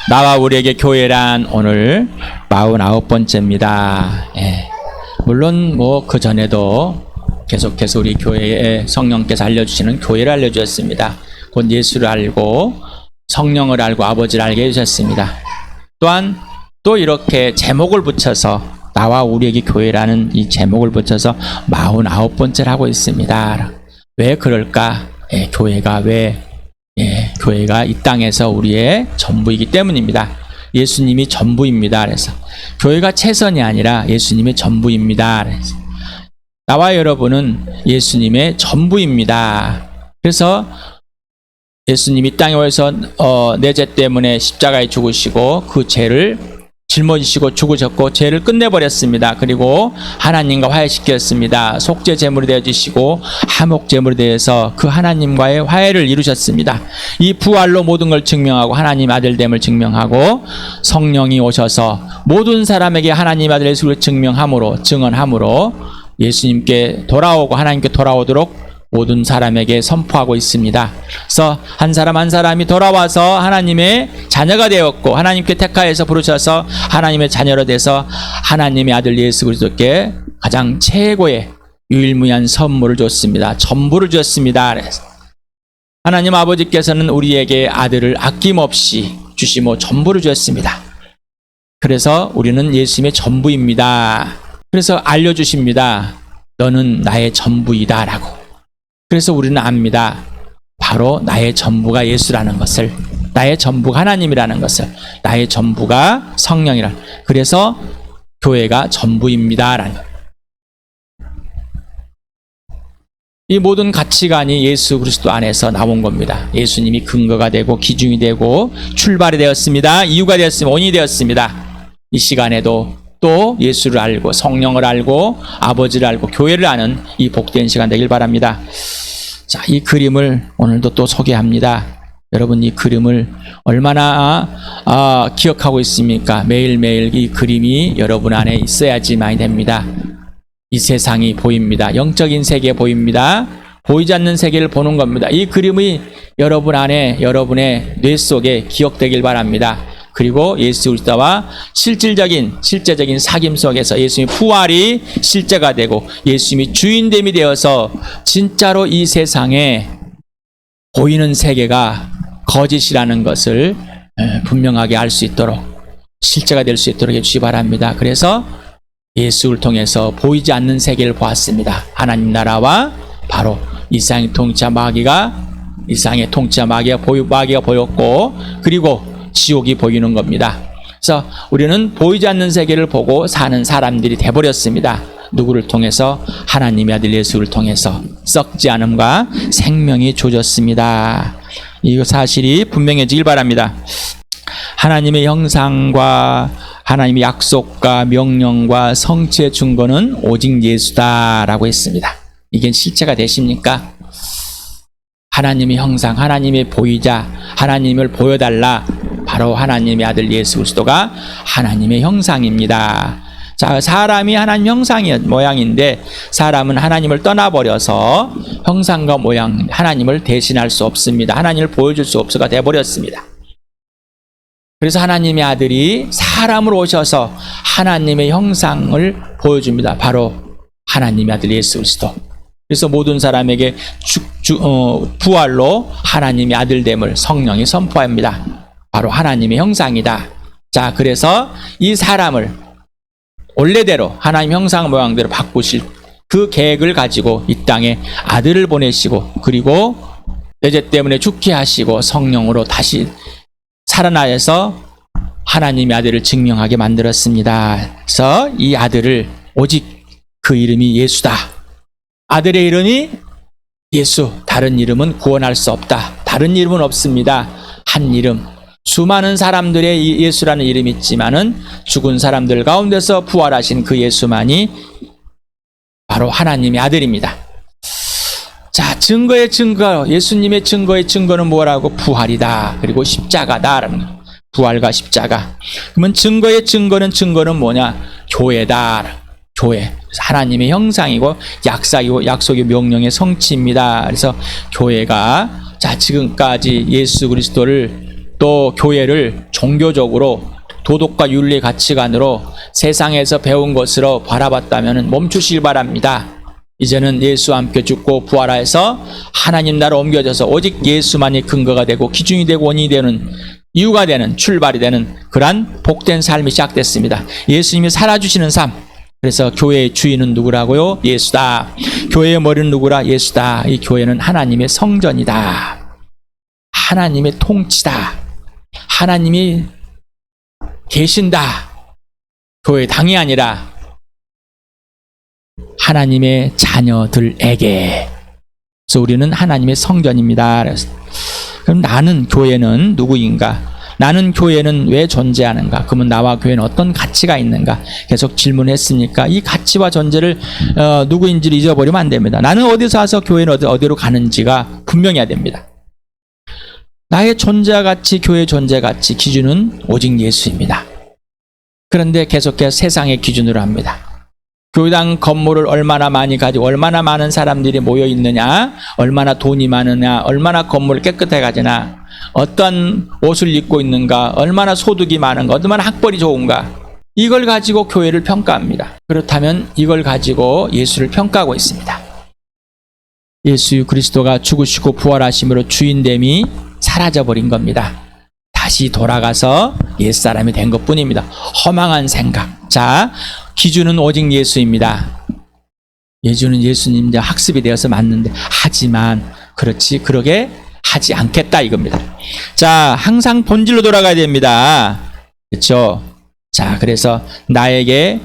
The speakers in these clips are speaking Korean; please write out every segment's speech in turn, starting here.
나와 우리에게 교회란 오늘 49번째입니다. 예. 물론 그 전에도 계속해서 우리 교회에 성령께서 알려주시는 교회를 알려주셨습니다. 곧 예수를 알고 성령을 알고 아버지를 알게 해주셨습니다. 또한 또 이렇게 제목을 붙여서 나와 우리에게 교회라는 이 제목을 붙여서 49번째를 하고 있습니다. 왜 그럴까? 교회가 이 땅에서 우리의 전부이기 때문입니다. 예수님이 전부입니다. 그래서 교회가 최선이 아니라 예수님의 전부입니다. 그래서 나와 여러분은 예수님의 전부입니다. 그래서 예수님이 땅에 오셔서 내 죄 때문에 십자가에 죽으시고 그 죄를 짊어지시고 죽으셨고 죄를 끝내버렸습니다. 그리고 하나님과 화해시켰습니다. 속죄 제물이 되어주시고 화목 제물이 되어서 그 하나님과의 화해를 이루셨습니다. 이 부활로 모든 걸 증명하고 하나님 아들됨을 증명하고 성령이 오셔서 모든 사람에게 하나님 아들 예수를 증언함으로 예수님께 돌아오고 하나님께 돌아오도록 모든 사람에게 선포하고 있습니다. 그래서 한 사람 한 사람이 돌아와서 하나님의 자녀가 되었고 하나님께 택하여서 부르셔서 하나님의 자녀로 돼서 하나님의 아들 예수 그리스도께 가장 최고의 유일무이한 선물을 줬습니다. 전부를 줬습니다. 그래서 하나님 아버지께서는 우리에게 아들을 아낌없이 주시고 전부를 주셨습니다. 그래서 우리는 예수님의 전부입니다. 그래서 알려주십니다. 너는 나의 전부이다 라고. 그래서 우리는 압니다. 바로 나의 전부가 예수라는 것을, 나의 전부가 하나님이라는 것을, 나의 전부가 성령이라는, 그래서 교회가 전부입니다. 이 모든 가치관이 예수 그리스도 안에서 나온 겁니다. 예수님이 근거가 되고 기준이 되고 출발이 되었습니다. 이유가 되었습니다. 원인이 되었습니다. 이 시간에도 또 예수를 알고 성령을 알고 아버지를 알고 교회를 아는 이 복된 시간 되길 바랍니다. 자, 이 그림을 오늘도 또 소개합니다. 여러분 이 그림을 얼마나 기억하고 있습니까? 매일매일 이 그림이 여러분 안에 있어야지만이 됩니다. 이 세상이 보입니다. 영적인 세계 보입니다. 보이지 않는 세계를 보는 겁니다. 이 그림이 여러분 안에 여러분의 뇌 속에 기억되길 바랍니다. 그리고 예수 그리스도와 실제적인 사귐 속에서 예수님의 부활이 실제가 되고 예수님이 주인됨이 되어서 진짜로 이 세상에 보이는 세계가 거짓이라는 것을 분명하게 알 수 있도록 실제가 될 수 있도록 해주시기 바랍니다. 그래서 예수를 통해서 보이지 않는 세계를 보았습니다. 하나님 나라와 바로 이상의 통치자 마귀가 보였고 그리고 지옥이 보이는 겁니다. 그래서 우리는 보이지 않는 세계를 보고 사는 사람들이 돼버렸습니다. 누구를 통해서? 하나님의 아들 예수를 통해서 썩지 않음과 생명이 주어졌습니다. 이 사실이 분명해지길 바랍니다. 하나님의 형상과 하나님의 약속과 명령과 성취의 증거는 오직 예수다라고 했습니다. 이게 실제가 되십니까? 하나님의 형상, 하나님의 보이자, 하나님을 보여달라. 바로 하나님의 아들 예수 그리스도가 하나님의 형상입니다. 자, 사람이 하나님 모양인데 사람은 하나님을 떠나버려서 형상과 모양, 하나님을 대신할 수 없습니다. 하나님을 보여줄 수 없어가 되어버렸습니다. 그래서 하나님의 아들이 사람으로 오셔서 하나님의 형상을 보여줍니다. 바로 하나님의 아들 예수 그리스도. 그래서 모든 사람에게 부활로 하나님의 아들됨을 성령이 선포합니다. 바로 하나님의 형상이다. 자, 그래서 이 사람을 원래대로 하나님 형상 모양대로 바꾸실 그 계획을 가지고 이 땅에 아들을 보내시고 그리고 내 죄 때문에 죽게 하시고 성령으로 다시 살아나서 하나님의 아들을 증명하게 만들었습니다. 그래서 이 아들을 오직 그 이름이 예수다. 아들의 이름이 예수. 다른 이름은 구원할 수 없다. 다른 이름은 없습니다. 한 이름. 수많은 사람들의 예수라는 이름이 있지만은 죽은 사람들 가운데서 부활하신 그 예수만이 바로 하나님의 아들입니다. 자, 증거의 증거, 예수님의 증거의 증거는 뭐라고? 부활이다. 그리고 십자가다라는 거. 부활과 십자가. 그러면 증거의 증거는 뭐냐? 교회다. 교회. 하나님의 형상이고 약속의 명령의 성취입니다. 그래서 교회가 지금까지 예수 그리스도를 또 교회를 종교적으로 도덕과 윤리의 가치관으로 세상에서 배운 것으로 바라봤다면 멈추시길 바랍니다. 이제는 예수와 함께 죽고 부활하여서 하나님 나라로 옮겨져서 오직 예수만이 근거가 되고 기준이 되고 원인이 되는 이유가 되는 출발이 되는 그러한 복된 삶이 시작됐습니다. 예수님이 살아주시는 삶. 그래서 교회의 주인은 누구라고요? 예수다. 교회의 머리는 누구라? 예수다. 이 교회는 하나님의 성전이다. 하나님의 통치다. 하나님이 계신다. 교회 당이 아니라 하나님의 자녀들에게. 그래서 우리는 하나님의 성전입니다. 그럼 나는 교회는 누구인가? 나는 교회는 왜 존재하는가? 그러면 나와 교회는 어떤 가치가 있는가? 계속 질문했으니까 이 가치와 존재를 누구인지를 잊어버리면 안 됩니다. 나는 어디서 와서 교회는 어디로 가는지가 분명해야 됩니다. 나의 존재와 가치, 교회의 존재 가치 기준은 오직 예수입니다. 그런데 계속해서 세상의 기준으로 합니다. 교회당 건물을 얼마나 많이 가지고 얼마나 많은 사람들이 모여 있느냐, 얼마나 돈이 많으냐, 얼마나 건물을 깨끗하게 가지나, 어떤 옷을 입고 있는가, 얼마나 소득이 많은가, 얼마나 학벌이 좋은가, 이걸 가지고 교회를 평가합니다. 그렇다면 이걸 가지고 예수를 평가하고 있습니다. 예수 그리스도가 죽으시고 부활하심으로 주인됨이 사라져버린 겁니다. 다시 돌아가서 옛사람이 된 것뿐입니다. 허망한 생각. 자, 기준은 오직 예수입니다. 예주는 예수님 이제 학습이 되어서 맞는데, 하지만 그러게 하지 않겠다 이겁니다. 자, 항상 본질로 돌아가야 됩니다. 그렇죠? 자, 그래서 나의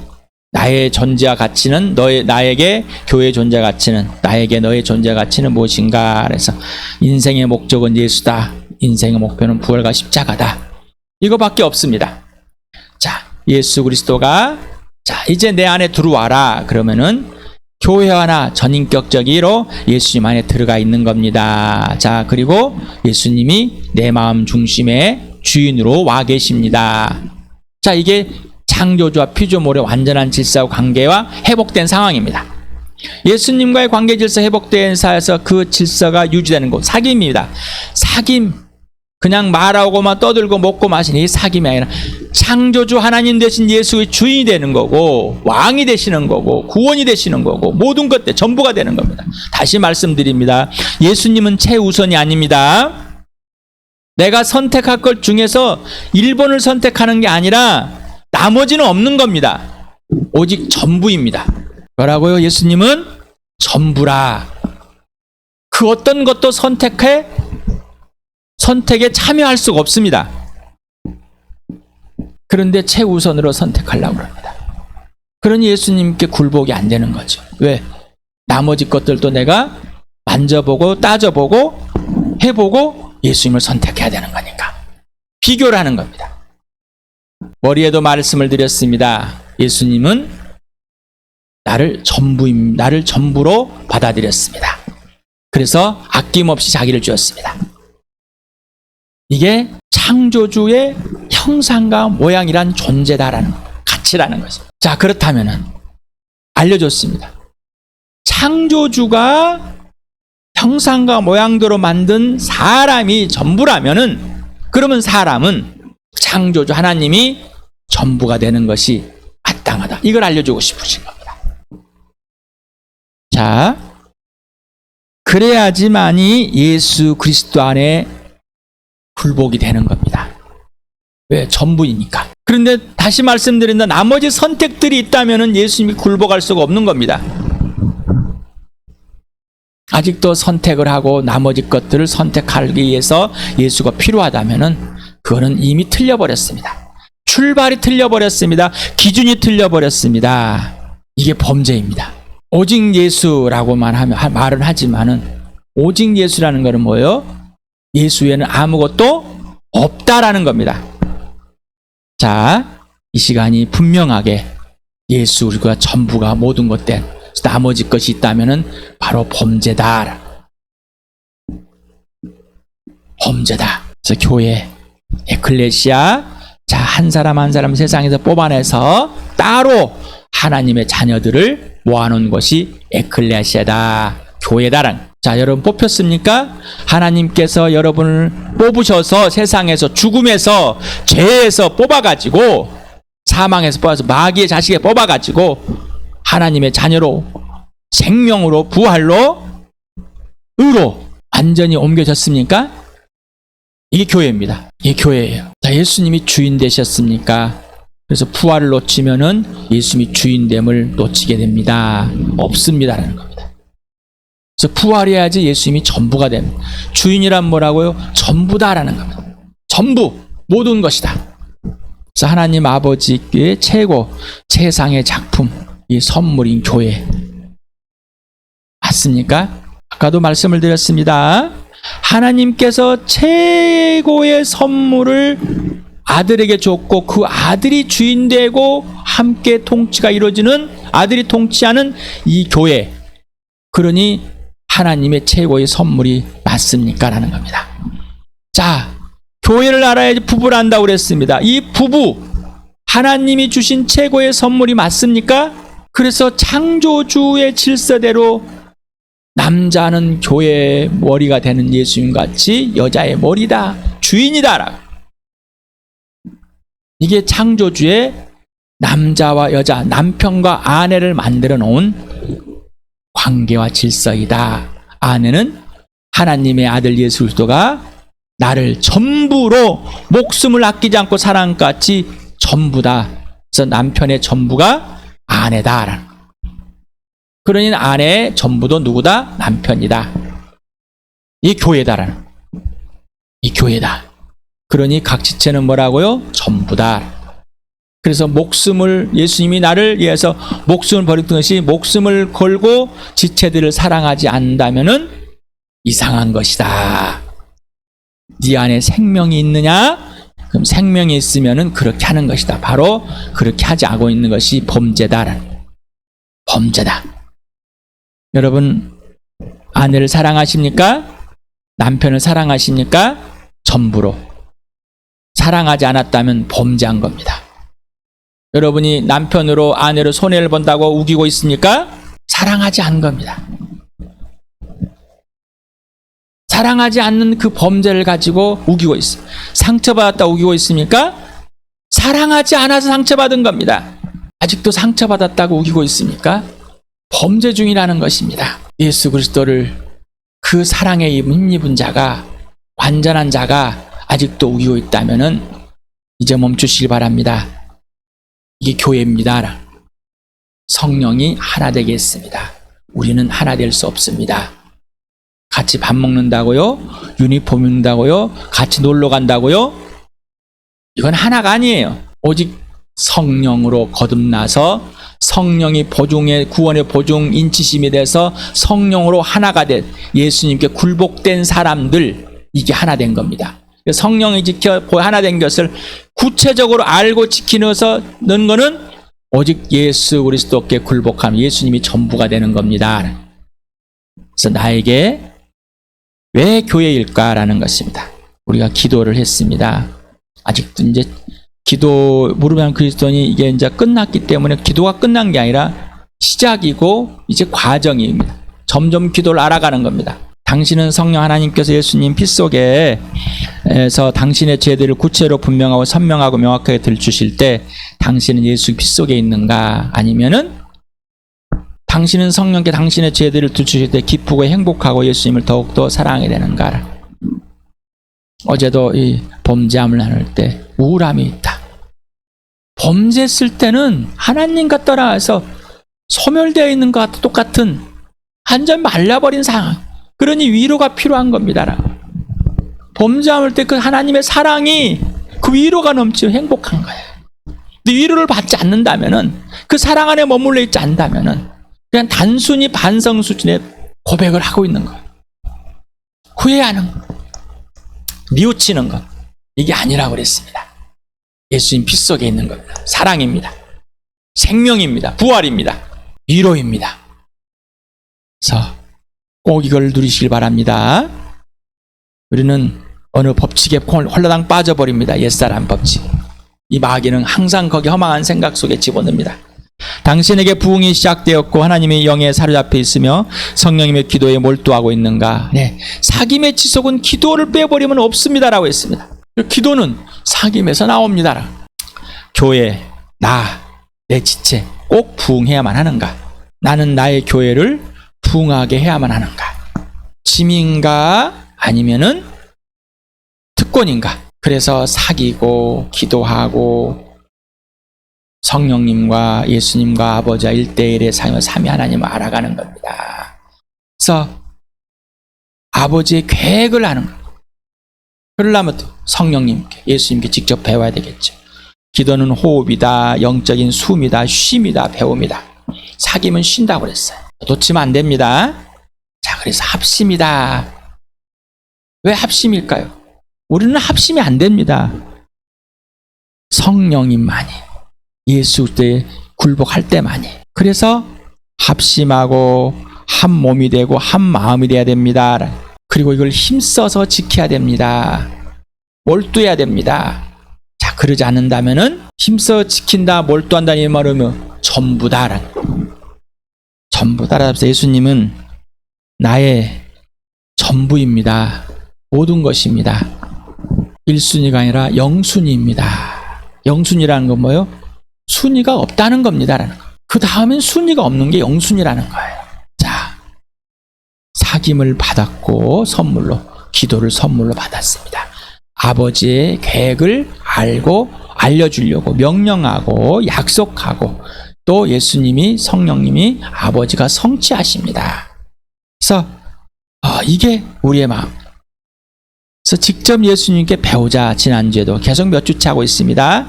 존재와 가치는 나에게 교회의 존재와 가치는 나에게 너의 존재와 가치는 무엇인가? 그래서 인생의 목적은 예수다. 인생의 목표는 부활과 십자가다. 이거밖에 없습니다. 자, 예수 그리스도가 이제 내 안에 들어와라. 그러면은 교회화나 전인격적으로 예수님 안에 들어가 있는 겁니다. 자, 그리고 예수님이 내 마음 중심의 주인으로 와 계십니다. 자, 이게 창조주와 피조물의 완전한 질서와 관계와 회복된 상황입니다. 예수님과의 관계 질서 회복된 사에서 그 질서가 유지되는 것, 사귐입니다. 사귐, 그냥 말하고만 떠들고 먹고 마시는 이 사귐이 아니라 창조주 하나님 되신 예수의 주인이 되는 거고, 왕이 되시는 거고, 구원이 되시는 거고, 모든 것들 전부가 되는 겁니다. 다시 말씀드립니다. 예수님은 최우선이 아닙니다. 내가 선택할 것 중에서 1번을 선택하는 게 아니라 나머지는 없는 겁니다. 오직 전부입니다. 뭐라고요? 예수님은 전부라. 그 어떤 것도 선택에 참여할 수가 없습니다. 그런데 최우선으로 선택하려고 합니다. 그러니 예수님께 굴복이 안 되는 거죠. 왜? 나머지 것들도 내가 만져보고 따져보고 해보고 예수님을 선택해야 되는 거니까. 비교를 하는 겁니다. 머리에도 말씀을 드렸습니다. 예수님은 나를 전부로 받아들였습니다. 그래서 아낌없이 자기를 주었습니다. 이게 창조주의 형상과 모양이란 존재다라는 가치라는 거죠. 자, 그렇다면은 알려줬습니다. 창조주가 형상과 모양대로 만든 사람이 전부라면은, 그러면 사람은 창조주 하나님이 전부가 되는 것이 마땅하다. 이걸 알려주고 싶으신 겁니다. 자, 그래야지만이 예수 그리스도 안에 굴복이 되는 겁니다. 왜? 전부이니까. 그런데 다시 말씀드린다. 나머지 선택들이 있다면 예수님이 굴복할 수가 없는 겁니다. 아직도 선택을 하고 나머지 것들을 선택하기 위해서 예수가 필요하다면 그거는 이미 틀려버렸습니다. 출발이 틀려버렸습니다. 기준이 틀려버렸습니다. 이게 범죄입니다. 오직 예수라고만 말은 하지만은, 오직 예수라는 것은 뭐예요? 예수 외에는 아무것도 없다라는 겁니다. 자, 이 시간이 분명하게 예수가 전부가 모든 것 된, 나머지 것이 있다면은 바로 범죄다. 범죄다. 그래서 교회, 에클레시아, 자, 한 사람 한 사람 세상에서 뽑아내서 따로 하나님의 자녀들을 모아놓은 것이 에클레시아다, 교회다라는. 자, 여러분 뽑혔습니까? 하나님께서 여러분을 뽑으셔서 세상에서, 죽음에서, 죄에서 뽑아가지고, 사망에서 뽑아서 마귀의 자식에 뽑아가지고 하나님의 자녀로, 생명으로, 부활로, 의로 완전히 옮겨졌습니까? 이게 교회입니다. 이게 교회예요. 자, 예수님이 주인 되셨습니까? 그래서 부활을 놓치면은 예수님이 주인됨을 놓치게 됩니다. 없습니다라는 겁니다. 그래서 부활해야지 예수님이 전부가 됩니다. 주인이란 뭐라고요? 전부다라는 겁니다. 전부, 모든 것이다. 그래서 하나님 아버지의 최고, 최상의 작품, 이 선물인 교회. 맞습니까? 아까도 말씀을 드렸습니다. 하나님께서 최고의 선물을 아들에게 줬고, 그 아들이 주인 되고 함께 통치가 이루어지는, 아들이 통치하는 이 교회. 그러니 하나님의 최고의 선물이 맞습니까? 라는 겁니다. 자, 교회를 알아야지 부부를 안다고 그랬습니다. 이 부부, 하나님이 주신 최고의 선물이 맞습니까? 그래서 창조주의 질서대로 남자는 교회의 머리가 되는 예수님 같이 여자의 머리다, 주인이다. 이게 창조주의 남자와 여자, 남편과 아내를 만들어 놓은 관계와 질서이다. 아내는 하나님의 아들 예수 그리스도가 나를 전부로 목숨을 아끼지 않고 사랑한 것 같이 전부다. 그래서 남편의 전부가 아내다. 그러니 아내의 전부도 누구다? 남편이다. 이 교회다라는. 이 교회다. 그러니 각 지체는 뭐라고요? 전부다. 그래서 목숨을, 예수님이 나를 위해서 목숨을 버리던 것이, 목숨을 걸고 지체들을 사랑하지 않는다면은 이상한 것이다. 네 안에 생명이 있느냐? 그럼 생명이 있으면은 그렇게 하는 것이다. 바로 그렇게 하지 않고 있는 것이 범죄다라는. 범죄다. 여러분, 아내를 사랑하십니까? 남편을 사랑하십니까? 전부로. 사랑하지 않았다면 범죄한 겁니다. 여러분이 남편으로, 아내로 손해를 본다고 우기고 있습니까? 사랑하지 않은 겁니다. 사랑하지 않는 그 범죄를 가지고 우기고 있어요. 상처받았다 우기고 있습니까? 사랑하지 않아서 상처받은 겁니다. 아직도 상처받았다고 우기고 있습니까? 범죄 중이라는 것입니다. 예수 그리스도를, 그 사랑에 힘입은 자가, 완전한 자가 아직도 우기고 있다면은 이제 멈추시기 바랍니다. 이게 교회입니다. 성령이 하나 되게 했습니다. 우리는 하나 될 수 없습니다. 같이 밥 먹는다고요? 유니폼 입는다고요? 같이 놀러 간다고요? 이건 하나가 아니에요. 오직 성령으로 거듭나서 성령이 보증의, 구원의 보증 인치심이 돼서 성령으로 하나가 된, 예수님께 굴복된 사람들, 이게 하나 된 겁니다. 성령이 지켜 하나 된 것을 구체적으로 알고 지키는 거는 오직 예수 그리스도께 굴복하면 예수님이 전부가 되는 겁니다. 그래서 나에게 왜 교회일까라는 것입니다. 우리가 기도를 했습니다. 아직도 이제 기도 무릎에 그리스도니 이게 이제 끝났기 때문에 기도가 끝난 게 아니라 시작이고 이제 과정입니다. 점점 기도를 알아가는 겁니다. 당신은 성령 하나님께서 예수님 피 속에서 당신의 죄들을 구체로 분명하고 선명하고 명확하게 들추실 때 당신은 예수 피 속에 있는가? 아니면은 당신은 성령께 당신의 죄들을 들추실 때 기쁘고 행복하고 예수님을 더욱더 사랑하게 되는가? 어제도 이 범죄함을 나눌 때 우울함이 있다. 범죄했을 때는 하나님과 떠나서 소멸되어 있는 것과 똑같은 완전 말라버린 상황. 그러니 위로가 필요한 겁니다. 범죄함을 때 그 하나님의 사랑이 그 위로가 넘치고 행복한 거예요. 근데 위로를 받지 않는다면은, 그 사랑 안에 머물러 있지 않는다면은 그냥 단순히 반성 수준의 고백을 하고 있는 거예요. 후회하는 거, 뉘우치는 것, 이게 아니라고 그랬습니다. 예수님 피 속에 있는 겁니다. 사랑입니다. 생명입니다. 부활입니다. 위로입니다. 그래서 꼭 이걸 누리시길 바랍니다. 우리는 어느 법칙에 홀라당 빠져버립니다. 옛사람 법칙. 이 마귀는 항상 거기 허망한 생각 속에 집어넣습니다. 당신에게 부흥이 시작되었고 하나님의 영에 사로잡혀 있으며 성령님의 기도에 몰두하고 있는가? 네, 사귐의 지속은 기도를 빼버리면 없습니다라고 했습니다. 기도는 사귐에서 나옵니다. 교회, 내 지체 꼭 부흥해야만 하는가? 나는 나의 교회를 부흥하게 해야만 하는가? 짐인가? 아니면은 특권인가? 그래서 사귀고 기도하고 성령님과 예수님과 아버지와 1대1의 삶을 삼위 하나님을 알아가는 겁니다. 그래서 아버지의 계획을 아는 거예요. 그러려면 성령님께, 예수님께 직접 배워야 되겠죠. 기도는 호흡이다, 영적인 숨이다, 쉼이다, 배움이다. 사귐은 쉰다고 그랬어요. 놓치면 안 됩니다. 자, 그래서 합심이다. 왜 합심일까요? 우리는 합심이 안 됩니다. 성령님만이, 예수 때 굴복할 때만이. 그래서 합심하고 한 몸이 되고 한 마음이 돼야 됩니다. 그리고 이걸 힘써서 지켜야 됩니다. 몰두해야 됩니다. 자, 그러지 않는다면은 힘써 지킨다, 몰두한다는 이 말은 전부다. 전부다. 예수님은 나의 전부입니다. 모든 것입니다. 1순위가 아니라 영순위입니다. 영순위라는 건 뭐예요? 순위가 없다는 겁니다라는 거. 그 다음엔 순위가 없는 게 영순위라는 거예요. 자, 사귐을 받았고 선물로, 기도를 선물로 받았습니다. 아버지의 계획을 알고 알려주려고 명령하고 약속하고 또 예수님이, 성령님이, 아버지가 성취하십니다. 그래서 이게 우리의 마음. 그래서 직접 예수님께 배우자. 지난주에도 계속 몇 주째 하고 있습니다.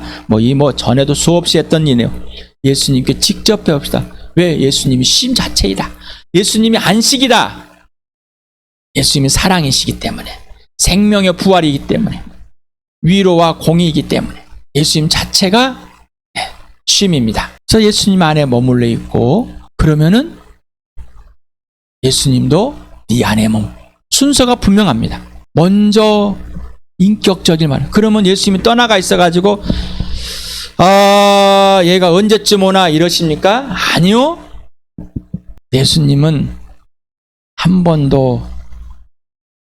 전에도 수없이 했던 일이에요. 예수님께 직접 배웁시다. 왜? 예수님이 쉼 자체이다. 예수님이 안식이다. 예수님이 사랑이시기 때문에, 생명의 부활이기 때문에, 위로와 공의이기 때문에 예수님 자체가 쉼입니다. 그래서 예수님 안에 머물러 있고, 그러면은 예수님도 네 안에 순서가 분명합니다. 먼저 인격적인 말. 그러면 예수님이 떠나가 있어가지고 얘가 언제쯤 오나 이러십니까? 아니요. 예수님은 한 번도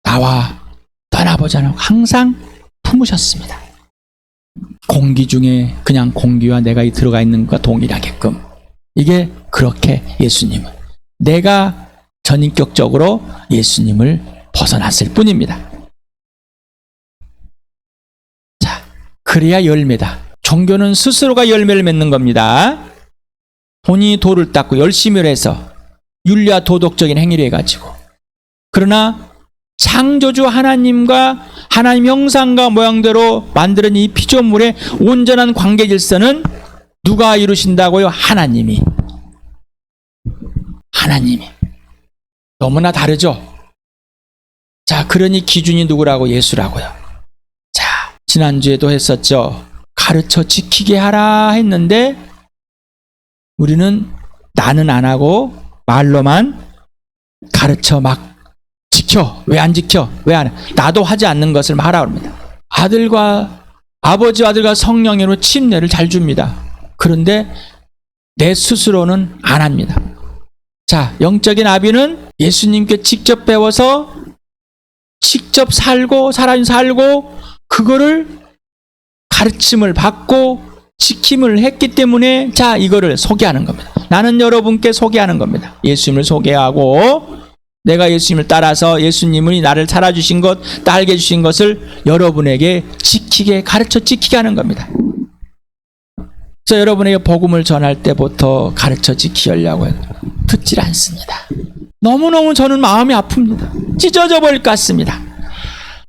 나와 떠나보지 않고 항상 품으셨습니다. 공기 중에 그냥 공기와 내가 들어가 있는 것과 동일하게끔. 이게 그렇게 예수님은, 내가 전인격적으로 예수님을 벗어났을 뿐입니다. 자, 그래야 열매다. 종교는 스스로가 열매를 맺는 겁니다. 본인이 도를 닦고 열심히 해서 윤리와 도덕적인 행위를 해가지고. 그러나 창조주 하나님과 하나님 형상과 모양대로 만드는 이 피조물의 온전한 관계 질서는 누가 이루신다고요? 하나님이. 너무나 다르죠? 자, 그러니 기준이 누구라고? 예수라고요. 자, 지난주에도 했었죠. 가르쳐 지키게 하라 했는데 우리는 나는 안 하고 말로만 가르쳐 막 지켜. 왜 안 지켜? 왜 안 해? 나도 하지 않는 것을 하라고 합니다. 아버지와 아들과 성령으로 침례를 잘 줍니다. 그런데 내 스스로는 안 합니다. 자, 영적인 아비는 예수님께 직접 배워서 직접 살고 그거를 가르침을 받고 지킴을 했기 때문에, 자, 이거를 소개하는 겁니다. 나는 여러분께 소개하는 겁니다. 예수님을 소개하고 내가 예수님을 따라서 예수님이 나를 살아주신 것, 딸게 해주신 것을 여러분에게 가르쳐 지키게 하는 겁니다. 그래서 여러분에게 복음을 전할 때부터 가르쳐 지키려고 해도 듣질 않습니다. 너무너무 저는 마음이 아픕니다. 찢어져 버릴 것 같습니다.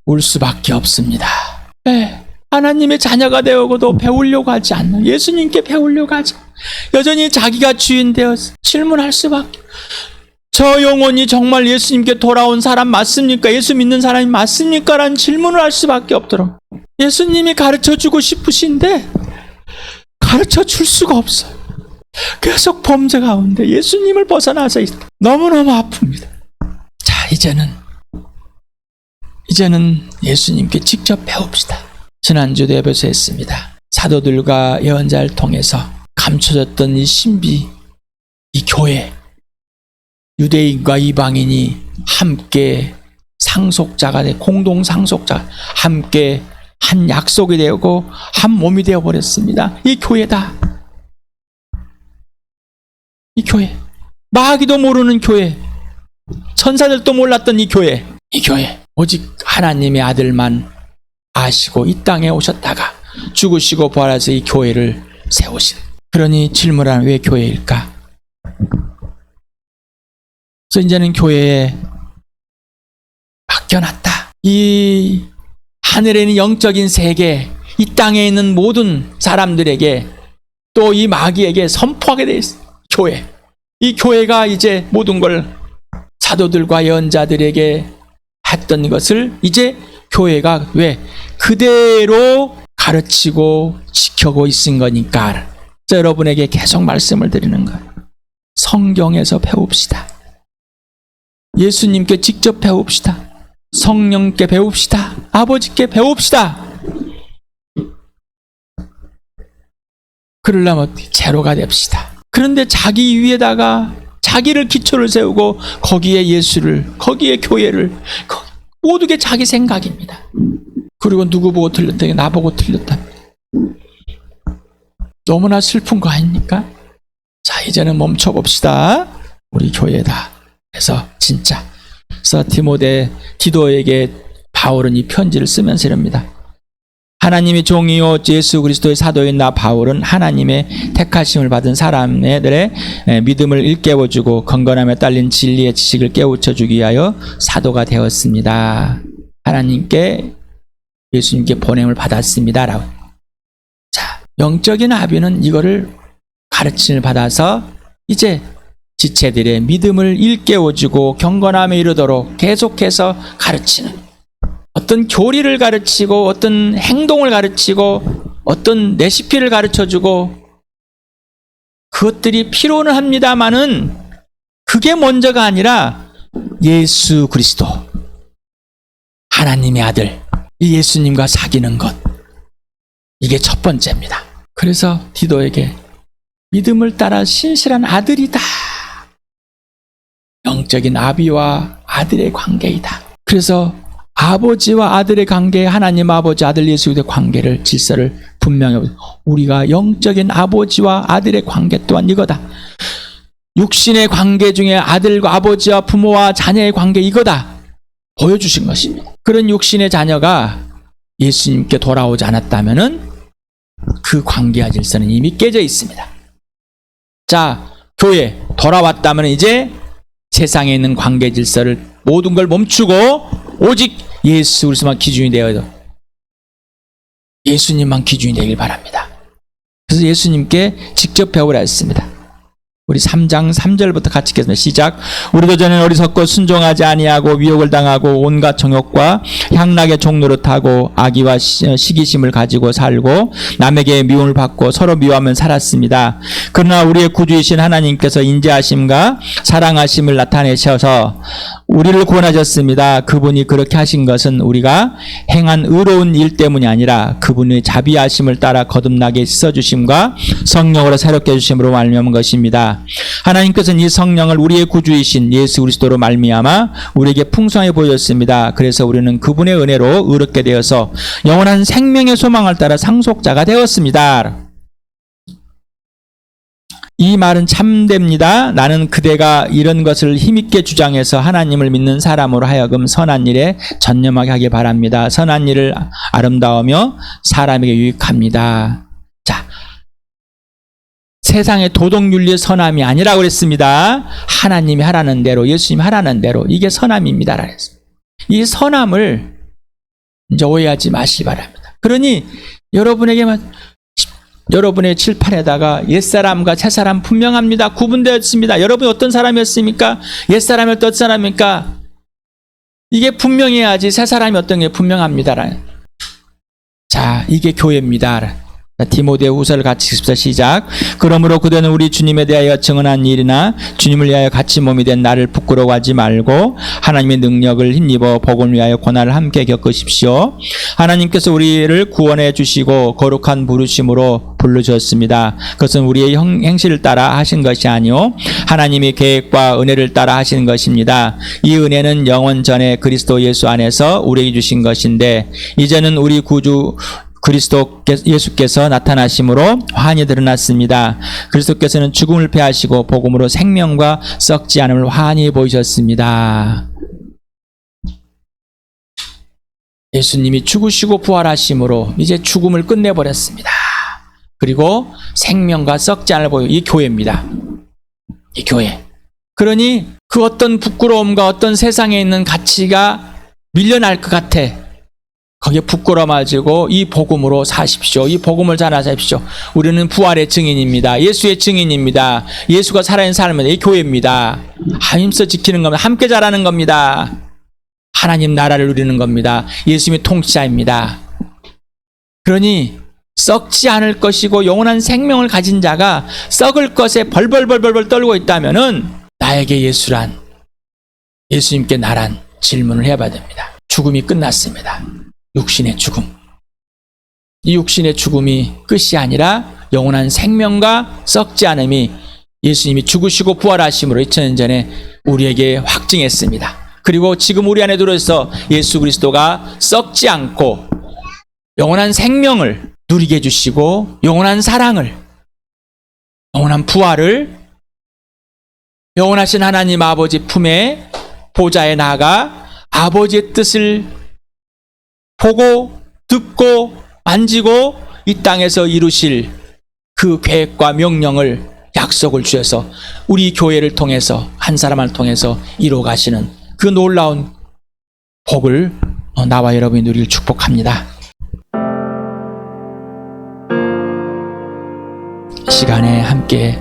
울 수밖에 없습니다. 네, 하나님의 자녀가 되어도 배우려고 하지 않는, 예수님께 배우려고 하지, 여전히 자기가 주인 되어서 질문할 수밖에. 저 영혼이 정말 예수님께 돌아온 사람 맞습니까? 예수 믿는 사람이 맞습니까? 라는 질문을 할 수밖에 없도록 예수님이 가르쳐주고 싶으신데 가르쳐줄 수가 없어요. 계속 범죄 가운데 예수님을 벗어나서 있다. 너무너무 아픕니다. 자, 이제는 예수님께 직접 배웁시다. 지난주도 예배서 했습니다. 사도들과 예언자를 통해서 감춰졌던 이 신비, 이 교회, 유대인과 이방인이 함께 상속자가 돼, 공동 상속자, 함께 한 약속이 되고 한 몸이 되어 버렸습니다. 이 교회다. 이 교회, 마귀도 모르는 교회, 천사들도 몰랐던 이 교회, 오직 하나님의 아들만 아시고 이 땅에 오셨다가 죽으시고 부활해서 이 교회를 세우신. 그러니 질문하는, 왜 교회일까? 그래서 이제는 교회에 맡겨놨다. 이 하늘에 있는 영적인 세계, 이 땅에 있는 모든 사람들에게, 또 이 마귀에게 선포하게 돼 있어. 교회. 이 교회가 이제 모든 걸 사도들과 예언자들에게 했던 것을 이제 교회가 왜 그대로 가르치고 지켜고 있은 거니까. 그래서 여러분에게 계속 말씀을 드리는 거예요. 성경에서 배웁시다. 예수님께 직접 배웁시다. 성령께 배웁시다. 아버지께 배웁시다. 그러려면 제로가 됩시다. 그런데 자기 위에다가 자기를 기초를 세우고 거기에 예수를, 거기에 교회를, 모든 게 자기 생각입니다. 그리고 누구 보고 틀렸다, 나보고 틀렸다. 너무나 슬픈 거 아닙니까? 자, 이제는 멈춰봅시다. 우리 교회다. 그래서 진짜, 그래서 디도에게 바울은 이 편지를 쓰면서 이럽니다. 하나님의 종이요 예수 그리스도의 사도인 나 바울은 하나님의 택하심을 받은 사람들의 믿음을 일깨워주고 건건함에 딸린 진리의 지식을 깨우쳐주기 위하여 사도가 되었습니다. 하나님께, 예수님께 보냄을 받았습니다. 라고. 자, 영적인 아비는 이거를 가르침을 받아서 이제 지체들의 믿음을 일깨워주고 경건함에 이르도록 계속해서 가르치는, 어떤 교리를 가르치고 어떤 행동을 가르치고 어떤 레시피를 가르쳐주고 그것들이 필요는 합니다마는 그게 먼저가 아니라 예수 그리스도, 하나님의 아들, 이 예수님과 사귀는 것, 이게 첫 번째입니다. 그래서 디도에게 믿음을 따라 신실한 아들이다. 영적인 아비와 아들의 관계이다. 그래서 아버지와 아들의 관계, 하나님 아버지, 아들 예수 그리스도의 관계를, 질서를 분명히, 우리가 영적인 아버지와 아들의 관계 또한 이거다. 육신의 관계 중에 아들과 아버지와 부모와 자녀의 관계 이거다. 보여주신 것입니다. 그런 육신의 자녀가 예수님께 돌아오지 않았다면은 그 관계와 질서는 이미 깨져 있습니다. 자, 교회 돌아왔다면 이제 세상에 있는 관계 질서를 모든 걸 멈추고 오직 예수 그리스도만 기준이 되어도, 예수님만 기준이 되길 바랍니다. 그래서 예수님께 직접 배우라 했습니다. 우리 3장 3절부터 같이 읽겠습니다. 시작. 우리도 전에 어리석고 순종하지 아니하고 미혹을 당하고 온갖 정욕과 향락의 종노릇하고 악의와 시기심을 가지고 살고 남에게 미움을 받고 서로 미워하며 살았습니다. 그러나 우리의 구주이신 하나님께서 인자하심과 사랑하심을 나타내셔서 우리를 구원하셨습니다. 그분이 그렇게 하신 것은 우리가 행한 의로운 일 때문이 아니라 그분의 자비하심을 따라 거듭나게 씻어주심과 성령으로 새롭게 해주심으로 말미암은 것입니다. 하나님께서는 이 성령을 우리의 구주이신 예수 그리스도로 말미암아 우리에게 풍성하게 보여줬습니다. 그래서 우리는 그분의 은혜로 의롭게 되어서 영원한 생명의 소망을 따라 상속자가 되었습니다. 이 말은 참됩니다. 나는 그대가 이런 것을 힘있게 주장해서 하나님을 믿는 사람으로 하여금 선한 일에 전념하게 하길 바랍니다. 선한 일을 아름다우며 사람에게 유익합니다. 자, 세상의 도덕윤리의 선함이 아니라고 그랬습니다. 하나님이 하라는 대로, 예수님이 하라는 대로, 이게 선함입니다. 이 선함을 이제 오해하지 마시기 바랍니다. 그러니 여러분의 칠판에다가 옛사람과 새사람 분명합니다. 구분되었습니다. 여러분 어떤 사람이었습니까? 옛사람이 어떤 사람입니까? 이게 분명해야지 새사람이 어떤 게 분명합니다. 자, 이게 교회입니다. 디모데후서를 같이 읽습니다. 시작. 그러므로 그대는 우리 주님에 대하여 증언한 일이나 주님을 위하여 같이 몸이 된 나를 부끄러워하지 말고 하나님의 능력을 힘입어 복음을 위하여 고난을 함께 겪으십시오. 하나님께서 우리를 구원해 주시고 거룩한 부르심으로 불러주셨습니다. 그것은 우리의 행실을 따라 하신 것이 아니요 하나님의 계획과 은혜를 따라 하시는 것입니다. 이 은혜는 영원 전에 그리스도 예수 안에서 우리에게 주신 것인데 이제는 우리 구주 그리스도 예수께서 나타나심으로 환히 드러났습니다. 그리스도께서는 죽음을 패하시고 복음으로 생명과 썩지 않음을 환히 보이셨습니다. 예수님이 죽으시고 부활하심으로 이제 죽음을 끝내버렸습니다. 그리고 생명과 썩지 않을 보여. 이 교회입니다. 이 교회. 그러니 그 어떤 부끄러움과 어떤 세상에 있는 가치가 밀려날 것 같아. 거기에 부끄러워 마시고 이 복음으로 사십시오. 이 복음을 전하십시오. 우리는 부활의 증인입니다. 예수의 증인입니다. 예수가 살아있는 삶은 이 교회입니다. 힘써 지키는 겁니다. 함께 자라는 겁니다. 하나님 나라를 누리는 겁니다. 예수님의 통치자입니다. 그러니 썩지 않을 것이고 영원한 생명을 가진 자가 썩을 것에 벌벌 떨고 있다면은 나에게 예수란, 예수님께 나란 질문을 해봐야 됩니다. 죽음이 끝났습니다. 육신의 죽음. 이 육신의 죽음이 끝이 아니라 영원한 생명과 썩지 않음이 예수님이 죽으시고 부활하심으로 2000년 전에 우리에게 확증했습니다. 그리고 지금 우리 안에 들어서 예수 그리스도가 썩지 않고 영원한 생명을 누리게 해주시고 영원한 사랑을, 영원한 부활을 영원하신 하나님 아버지 품에 보좌에 나아가 아버지의 뜻을 보고 듣고 만지고 이 땅에서 이루실 그 계획과 명령을 약속을 주셔서 우리 교회를 통해서 한 사람을 통해서 이루어 가시는 그 놀라운 복을 나와 여러분이 누리길 축복합니다. 시간에 함께